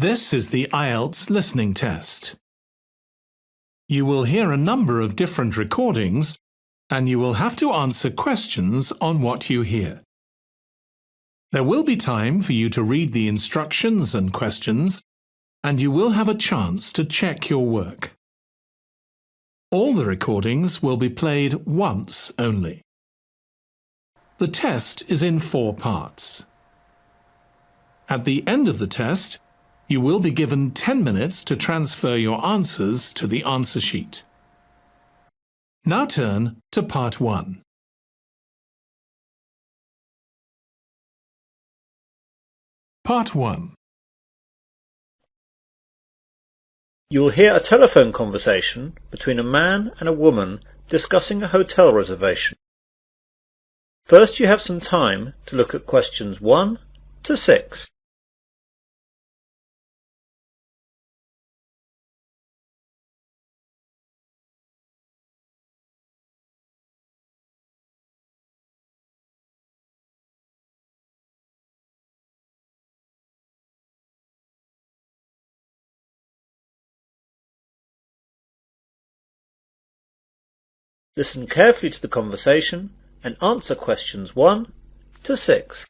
This is the IELTS listening test. You will hear a number of different recordings and you will have to answer questions on what you hear. There will be time for you to read the instructions and questions, and you will have a chance to check your work. All the recordings will be played once only. The test is in 4 parts. At the end of the test, you will be given 10 minutes to transfer your answers to the answer sheet. Now turn to Part 1. Part 1. You will hear a telephone conversation between a man and a woman discussing a hotel reservation. First, you have some time to look at questions 1 to 6. Listen carefully to the conversation and answer questions 1 to 6.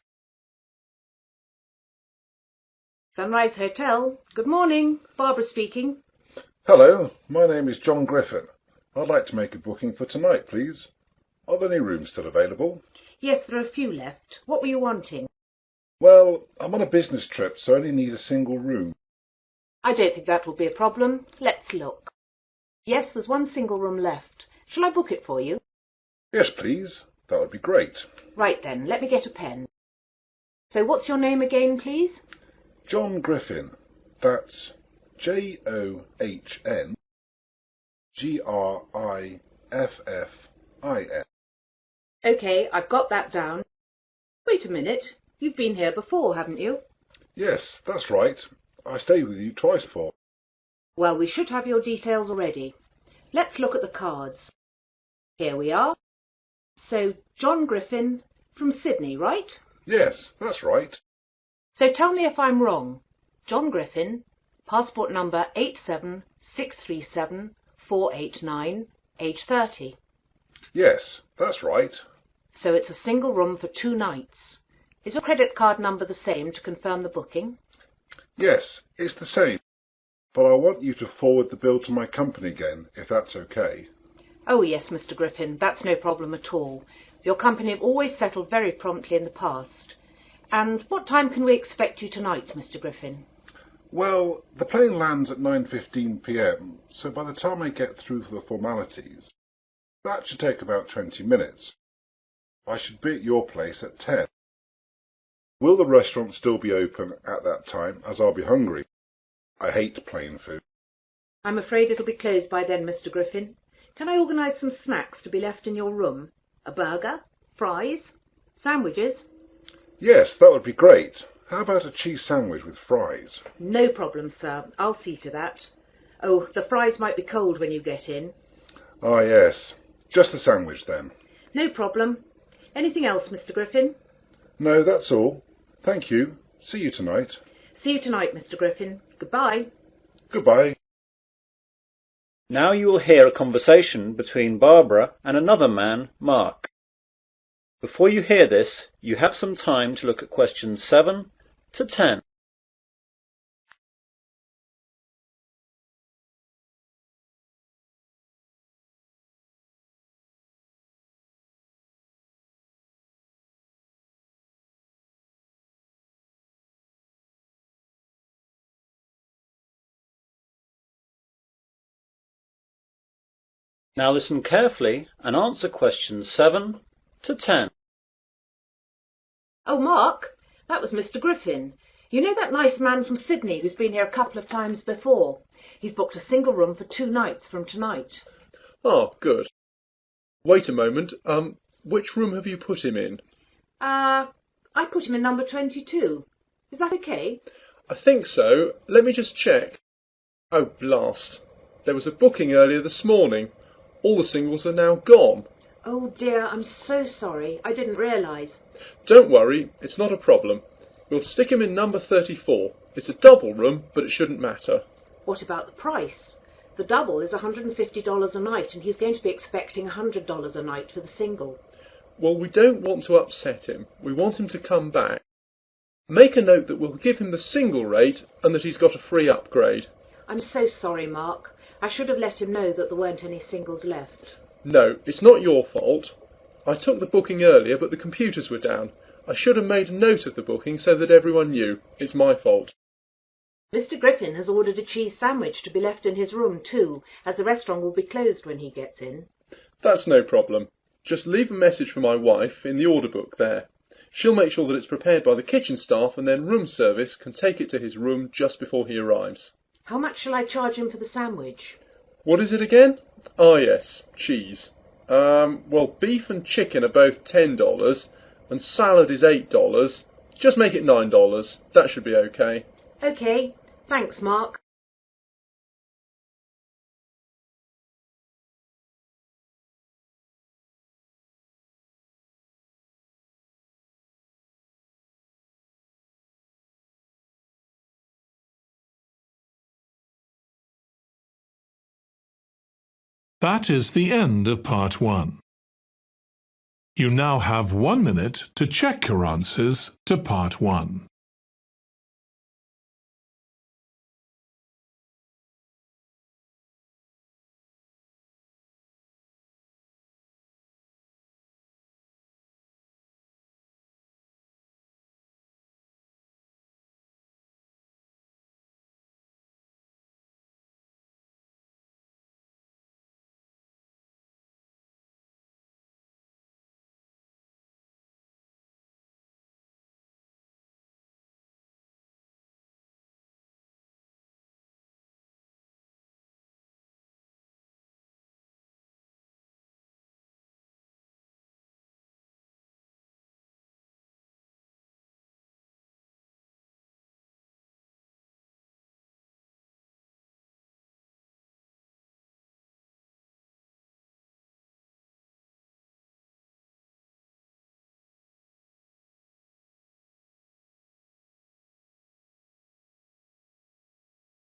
Sunrise Hotel. Good morning. Barbara speaking. Hello, my name is John Griffin. I'd like to make a booking for tonight, please. Are there any rooms still available? Yes, there are a few left. What were you wanting? Well, I'm on a business trip, so I only need a single room. I don't think that will be a problem. Let's look. Yes, there's one single room left. Shall I book it for you? Yes, please. That would be great. Right then, let me get a pen. So what's your name again, please? John Griffin. That's John Griffin. OK, I've got that down. Wait a minute. You've been here before, haven't you? Yes, that's right. I stayed with you twice before. Well, we should have your details already. Let's look at the cards. Here we are. So, John Griffin from Sydney, right? Yes, that's right. So tell me if I'm wrong. John Griffin, passport number 876374889, age 30. Yes, that's right. So it's a single room for 2 nights. Is your credit card number the same to confirm the booking? Yes, it's the same. But I want you to forward the bill to my company again, if that's okay. Oh yes, Mr. Griffin, that's no problem at all. Your company have always settled very promptly in the past. And what time can we expect you tonight, Mr. Griffin? Well, the plane lands at 9:15 p.m, so by the time I get through for the formalities, that should take about 20 minutes. I should be at your place at 10. Will the restaurant still be open at that time, as I'll be hungry? I hate plain food. I'm afraid it'll be closed by then, Mr. Griffin. Can I organise some snacks to be left in your room? A burger? Fries? Sandwiches? Yes, that would be great. How about a cheese sandwich with fries? No problem, sir. I'll see to that. Oh, the fries might be cold when you get in. Ah, yes. Just a sandwich then. No problem. Anything else, Mr. Griffin? No, that's all. Thank you. See you tonight. See you tonight, Mr. Griffin. Goodbye. Goodbye. Now you will hear a conversation between Barbara and another man, Mark. Before you hear this, you have some time to look at questions 7 to 10. Now listen carefully and answer questions 7 to 10. Oh, Mark, that was Mr. Griffin. You know that nice man from Sydney who's been here a couple of times before? He's booked a single room for 2 nights from tonight. Oh, good. Wait a moment. Which room have you put him in? I put him in number 22. Is that okay? I think so. Let me just check. Oh, blast. There was a booking earlier this morning. All the singles are now gone. Oh dear, I'm so sorry. I didn't realise. Don't worry, it's not a problem. We'll stick him in number 34. It's a double room, but it shouldn't matter. What about the price? The double is $150 a night, and he's going to be expecting $100 a night for the single. Well, we don't want to upset him. We want him to come back. Make a note that we'll give him the single rate and that he's got a free upgrade. I'm so sorry, Mark. I should have let him know that there weren't any singles left. No, it's not your fault. I took the booking earlier, but the computers were down. I should have made a note of the booking so that everyone knew. It's my fault. Mr. Griffin has ordered a cheese sandwich to be left in his room too, as the restaurant will be closed when he gets in. That's no problem. Just leave a message for my wife in the order book there. She'll make sure that it's prepared by the kitchen staff, and then room service can take it to his room just before he arrives. How much shall I charge him for the sandwich? What is it again? Ah, yes, cheese. Well, beef and chicken are both $10, and salad is $8. Just make it $9. That should be okay. OK. Thanks, Mark. That is the end of part 1. You now have 1 minute to check your answers to part 1.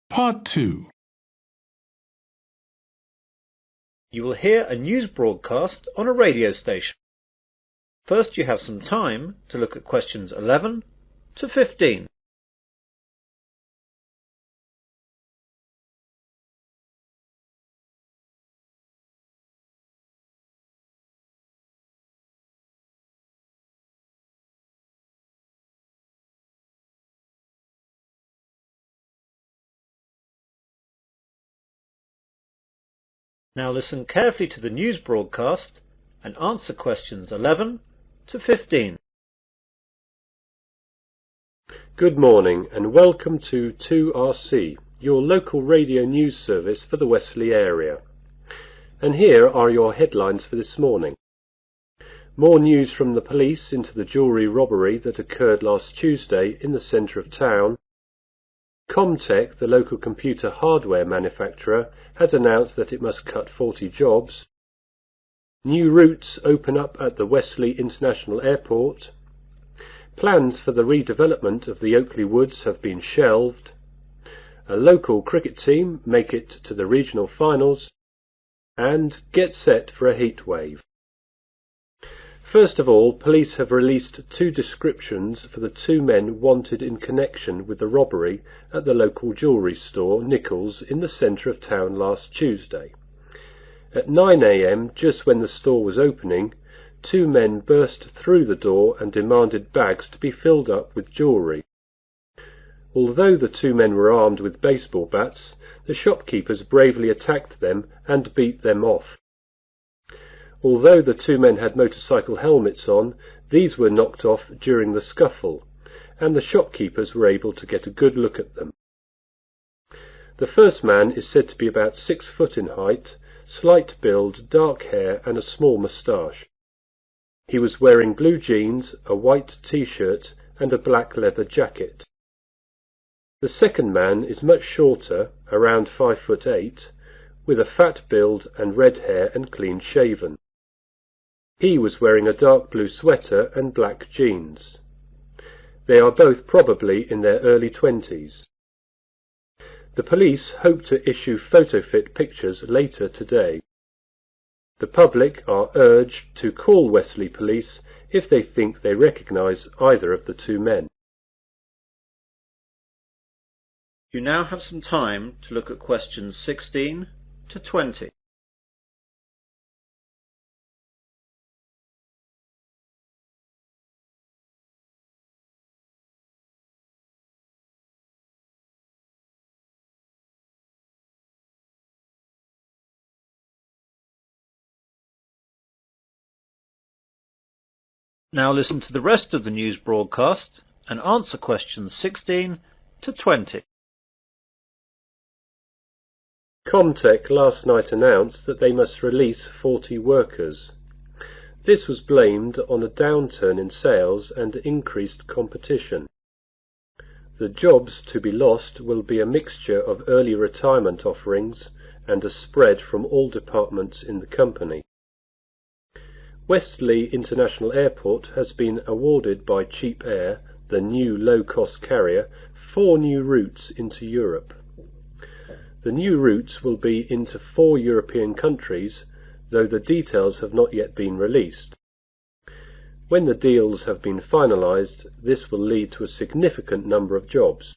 Part 2. You will hear a news broadcast on a radio station. First, you have some time to look at questions 11 to 15. Now listen carefully to the news broadcast and answer questions 11 to 15. Good morning and welcome to 2RC, your local radio news service for the Wesley area. And here are your headlines for this morning. More news from the police into the jewellery robbery that occurred last Tuesday in the centre of town. Comtech, the local computer hardware manufacturer, has announced that it must cut 40 jobs. New routes open up at the Wesley International Airport. Plans for the redevelopment of the Oakley Woods have been shelved. A local cricket team make it to the regional finals. And get set for a heat wave. First of all, police have released 2 descriptions for the 2 men wanted in connection with the robbery at the local jewellery store Nichols in the centre of town last Tuesday. At 9 a.m, just when the store was opening, 2 men burst through the door and demanded bags to be filled up with jewellery. Although the 2 men were armed with baseball bats, the shopkeepers bravely attacked them and beat them off. Although the 2 men had motorcycle helmets on, these were knocked off during the scuffle, and the shopkeepers were able to get a good look at them. The first man is said to be about 6 foot in height, slight build, dark hair and a small moustache. He was wearing blue jeans, a white t-shirt and a black leather jacket. The second man is much shorter, around 5'8", with a fat build and red hair and clean shaven. He was wearing a dark blue sweater and black jeans. They are both probably in their early 20s. The police hope to issue photo-fit pictures later today. The public are urged to call Wesley Police if they think they recognise either of the two men. You now have some time to look at questions 16 to 20. Now listen to the rest of the news broadcast and answer questions 16 to 20. Comtech last night announced that they must release 40 workers. This was blamed on a downturn in sales and increased competition. The jobs to be lost will be a mixture of early retirement offerings and a spread from all departments in the company. Westley International Airport has been awarded by Cheap Air, the new low-cost carrier, 4 new routes into Europe. The new routes will be into 4 European countries, though the details have not yet been released. When the deals have been finalised, this will lead to a significant number of jobs.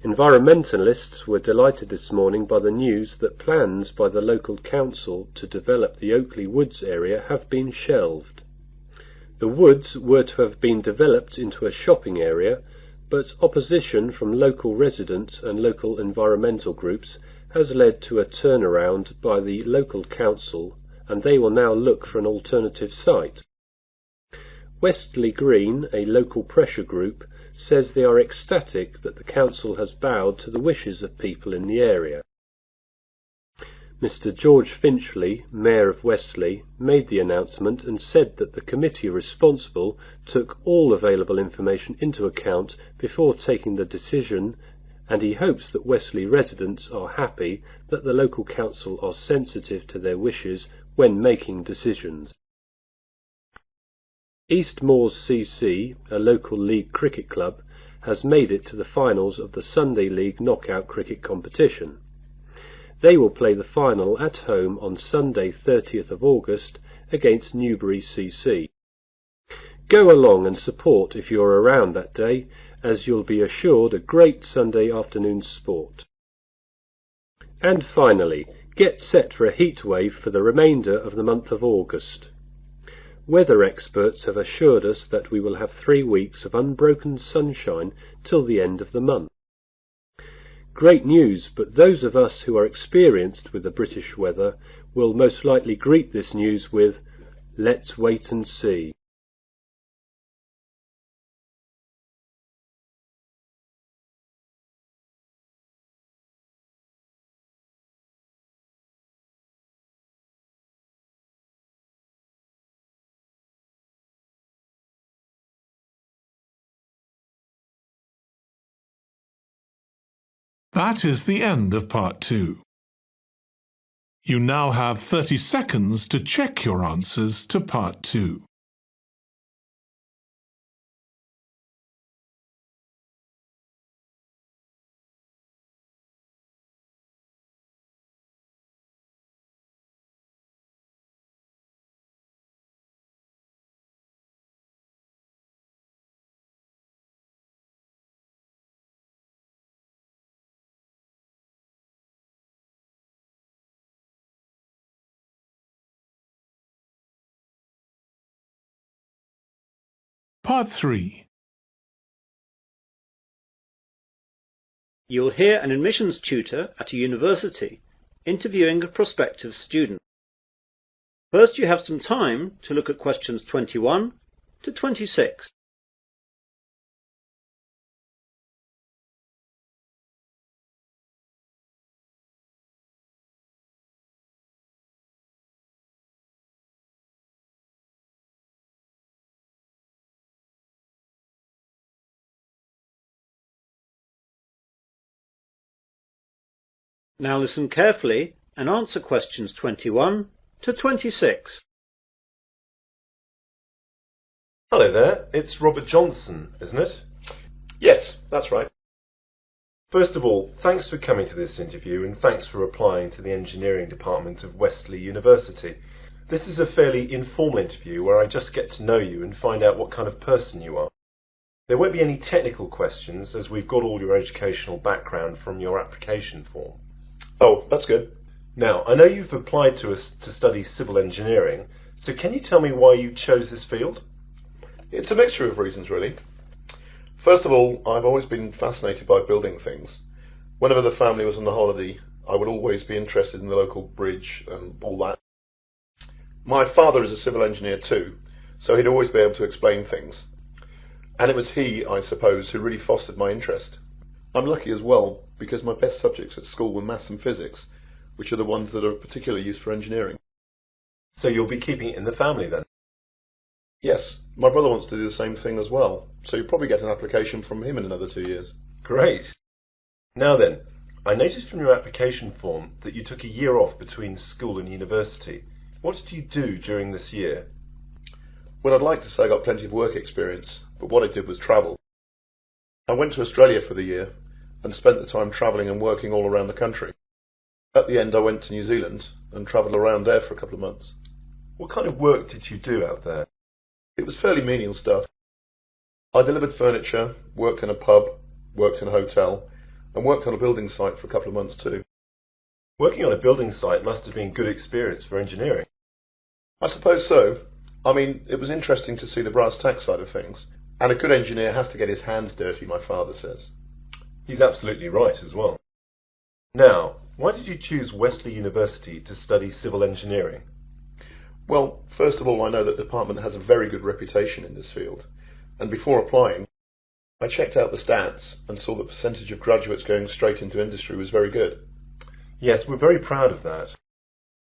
Environmentalists were delighted this morning by the news that plans by the local council to develop the Oakley Woods area have been shelved. The woods were to have been developed into a shopping area, but opposition from local residents and local environmental groups has led to a turnaround by the local council, and they will now look for an alternative site. Westley Green, a local pressure group, says they are ecstatic that the council has bowed to the wishes of people in the area. Mr. George Finchley, Mayor of Westley, made the announcement and said that the committee responsible took all available information into account before taking the decision, and he hopes that Westley residents are happy that the local council are sensitive to their wishes when making decisions. East Moors CC, a local league cricket club, has made it to the finals of the Sunday League knockout cricket competition. They will play the final at home on Sunday 30th of August against Newbury CC. Go along and support if you're around that day, as you'll be assured a great Sunday afternoon sport. And finally, get set for a heat wave for the remainder of the month of August. Weather experts have assured us that we will have 3 weeks of unbroken sunshine till the end of the month. Great news, but those of us who are experienced with the British weather will most likely greet this news with, "Let's wait and see." That is the end of part 2. You now have 30 seconds to check your answers to part 2. Part 3. You'll hear an admissions tutor at a university interviewing a prospective student. First, you have some time to look at questions 21 to 26. Now listen carefully and answer questions 21 to 26. Hello there, it's Robert Johnson, isn't it? Yes, that's right. First of all, thanks for coming to this interview and thanks for applying to the engineering department of Wesley University. This is a fairly informal interview where I just get to know you and find out what kind of person you are. There won't be any technical questions as we've got all your educational background from your application form. Oh, that's good. Now, I know you've applied to us to study civil engineering, so can you tell me why you chose this field? It's a mixture of reasons, really. First of all, I've always been fascinated by building things. Whenever the family was on the holiday, I would always be interested in the local bridge and all that. My father is a civil engineer too, so he'd always be able to explain things. And it was he, I suppose, who really fostered my interest. I'm lucky as well, because my best subjects at school were maths and physics, which are the ones that are of particular use for engineering. So you'll be keeping it in the family then? Yes, my brother wants to do the same thing as well, so you'll probably get an application from him in another 2 years. Great. Now then, I noticed from your application form that you took a year off between school and university. What did you do during this year? Well, I'd like to say I got plenty of work experience, but what I did was travel. I went to Australia for the year and spent the time travelling and working all around the country. At the end I went to New Zealand and travelled around there for a couple of months. What kind of work did you do out there? It was fairly menial stuff. I delivered furniture, worked in a pub, worked in a hotel, and worked on a building site for a couple of months too. Working on a building site must have been good experience for engineering. I suppose so. I mean, it was interesting to see the brass tacks side of things, and a good engineer has to get his hands dirty, my father says. He's absolutely right as well. Now, why did you choose Wesley University to study civil engineering? Well, first of all, I know that the department has a very good reputation in this field, and before applying, I checked out the stats and saw the percentage of graduates going straight into industry was very good. Yes, we're very proud of that.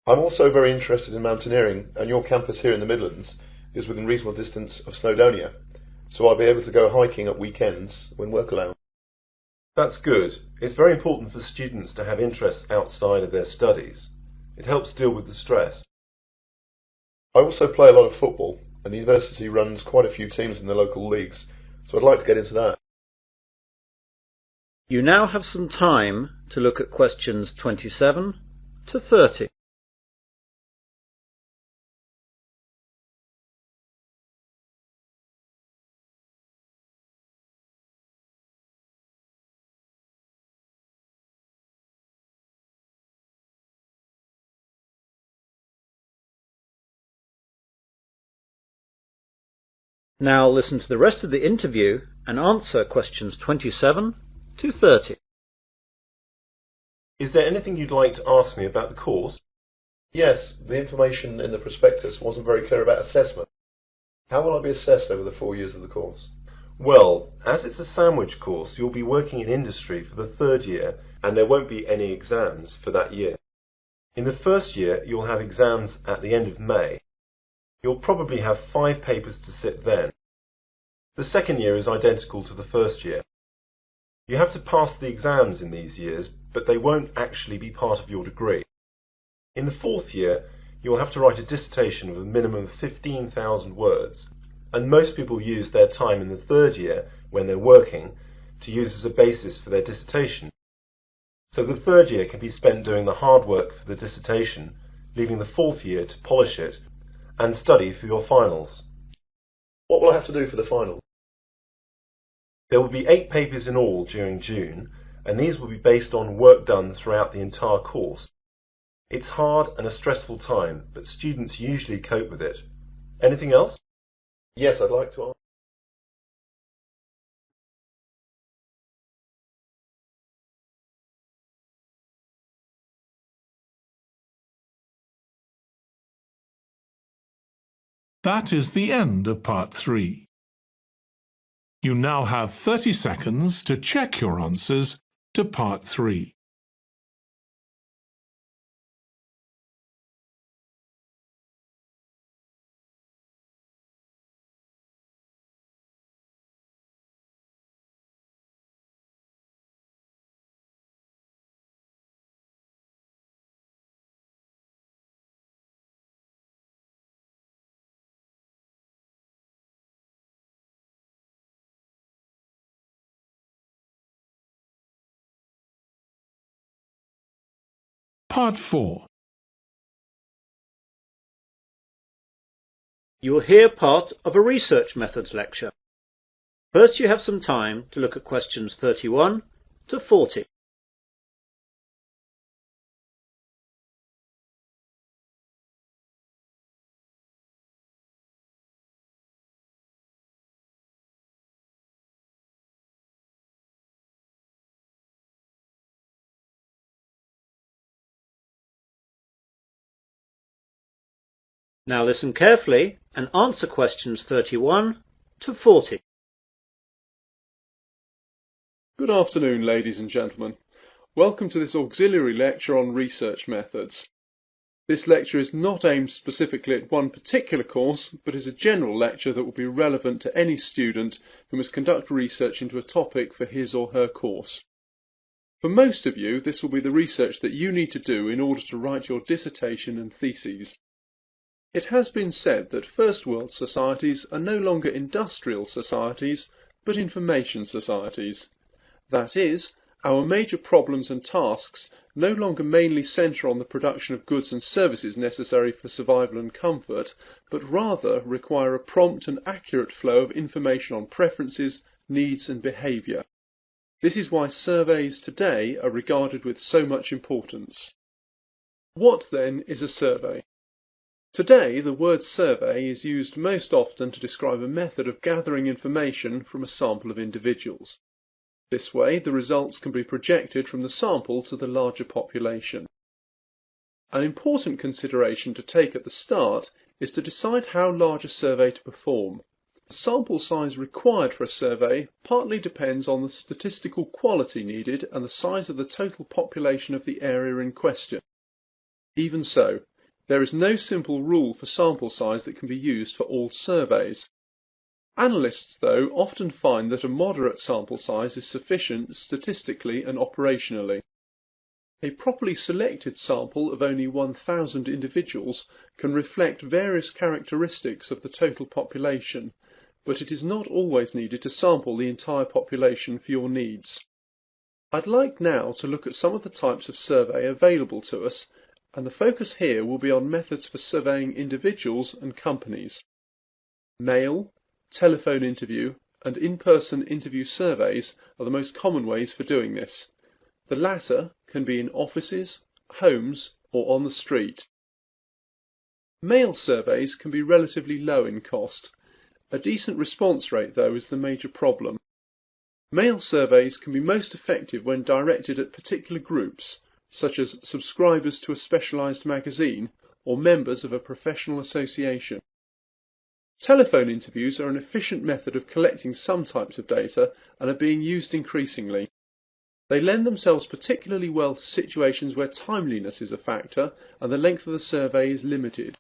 I'm also very interested in mountaineering, and your campus here in the Midlands is within reasonable distance of Snowdonia, so I'll be able to go hiking at weekends when work allows. That's good. It's very important for students to have interests outside of their studies. It helps deal with the stress. I also play a lot of football, and the university runs quite a few teams in the local leagues, so I'd like to get into that. You now have some time to look at questions 27 to 30. Now listen to the rest of the interview and answer questions 27 to 30. Is there anything you'd like to ask me about the course? Yes, the information in the prospectus wasn't very clear about assessment. How will I be assessed over the 4 years of the course? Well, as it's a sandwich course, you'll be working in industry for the 3rd year, and there won't be any exams for that year. In the 1st year, you'll have exams at the end of May. You'll probably have 5 papers to sit then. The 2nd year is identical to the 1st year. You have to pass the exams in these years, but they won't actually be part of your degree. In the 4th year, you'll have to write a dissertation of a minimum of 15,000 words, and most people use their time in the 3rd year, when they're working, to use as a basis for their dissertation. So the 3rd year can be spent doing the hard work for the dissertation, leaving the 4th year to polish it and study for your finals. What will I have to do for the final? There will be 8 papers in all during June, and these will be based on work done throughout the entire course. It's hard and a stressful time, but students usually cope with it. Anything else? Yes, I'd like to ask. That is the end of part 3. You now have 30 seconds to check your answers to part 3. Part 4. You will hear part of a research methods lecture. First, you have some time to look at questions 31 to 40. Now listen carefully and answer questions 31 to 40. Good afternoon, ladies and gentlemen. Welcome to this auxiliary lecture on research methods. This lecture is not aimed specifically at one particular course, but is a general lecture that will be relevant to any student who must conduct research into a topic for his or her course. For most of you, this will be the research that you need to do in order to write your dissertation and theses. It has been said that first world societies are no longer industrial societies, but information societies. That is, our major problems and tasks no longer mainly centre on the production of goods and services necessary for survival and comfort, but rather require a prompt and accurate flow of information on preferences, needs and behaviour. This is why surveys today are regarded with so much importance. What then is a survey? Today, the word survey is used most often to describe a method of gathering information from a sample of individuals. This way, the results can be projected from the sample to the larger population. An important consideration to take at the start is to decide how large a survey to perform. The sample size required for a survey partly depends on the statistical quality needed and the size of the total population of the area in question. Even so, there is no simple rule for sample size that can be used for all surveys. Analysts, though, often find that a moderate sample size is sufficient statistically and operationally. A properly selected sample of only 1,000 individuals can reflect various characteristics of the total population, but it is not always needed to sample the entire population for your needs. I'd like now to look at some of the types of survey available to us, and the focus here will be on methods for surveying individuals and companies. Mail, telephone interview, and in-person interview surveys are the most common ways for doing this. The latter can be in offices, homes, or on the street. Mail surveys can be relatively low in cost. A decent response rate, though, is the major problem. Mail surveys can be most effective when directed at particular groups, such as subscribers to a specialised magazine or members of a professional association. Telephone interviews are an efficient method of collecting some types of data and are being used increasingly. They lend themselves particularly well to situations where timeliness is a factor and the length of the survey is limited.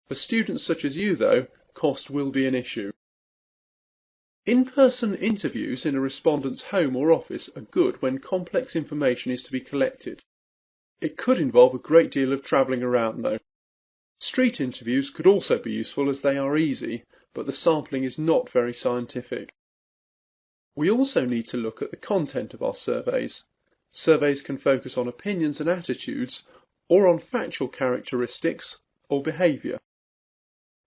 For students such as you, though, cost will be an issue. In-person interviews in a respondent's home or office are good when complex information is to be collected. It could involve a great deal of travelling around, though. Street interviews could also be useful as they are easy, but the sampling is not very scientific. We also need to look at the content of our surveys. Surveys can focus on opinions and attitudes, or on factual characteristics or behaviour.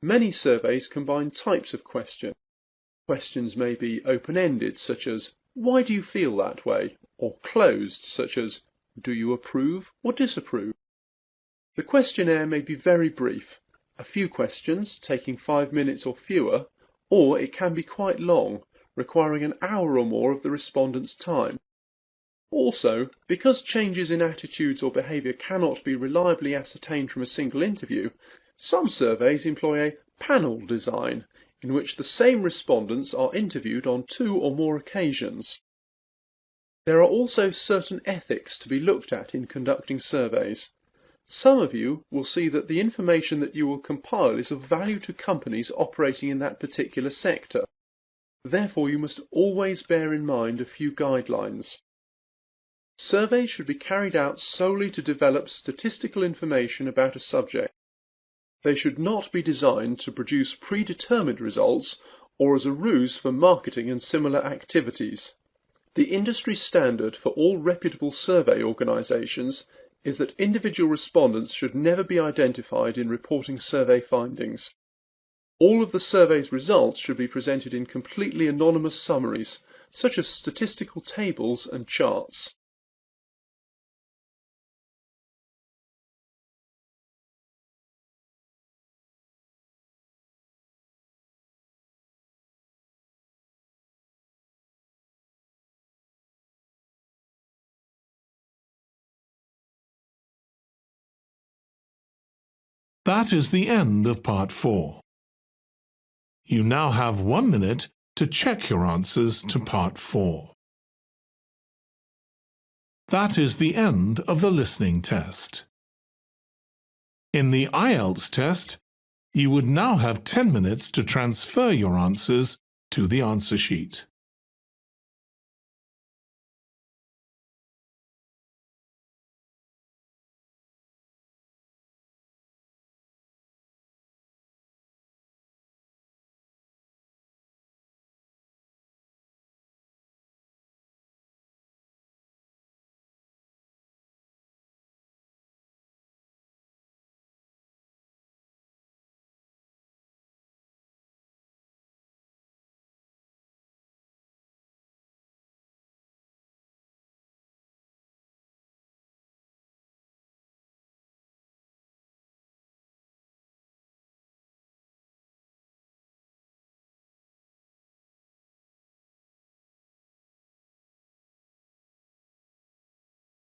Many surveys combine types of question. Questions may be open-ended, such as, "Why do you feel that way?" or closed, such as, "Do you approve or disapprove?" The questionnaire may be very brief, a few questions taking 5 minutes or fewer, or it can be quite long, requiring an hour or more of the respondent's time. Also, because changes in attitudes or behaviour cannot be reliably ascertained from a single interview, some surveys employ a panel design, in which the same respondents are interviewed on 2 or more occasions. There are also certain ethics to be looked at in conducting surveys. Some of you will see that the information that you will compile is of value to companies operating in that particular sector. Therefore, you must always bear in mind a few guidelines. Surveys should be carried out solely to develop statistical information about a subject. They should not be designed to produce predetermined results or as a ruse for marketing and similar activities. The industry standard for all reputable survey organisations is that individual respondents should never be identified in reporting survey findings. All of the survey's results should be presented in completely anonymous summaries, such as statistical tables and charts. That is the end of Part 4. You now have 1 minute to check your answers to Part 4. That is the end of the listening test. In the IELTS test, you would now have 10 minutes to transfer your answers to the answer sheet.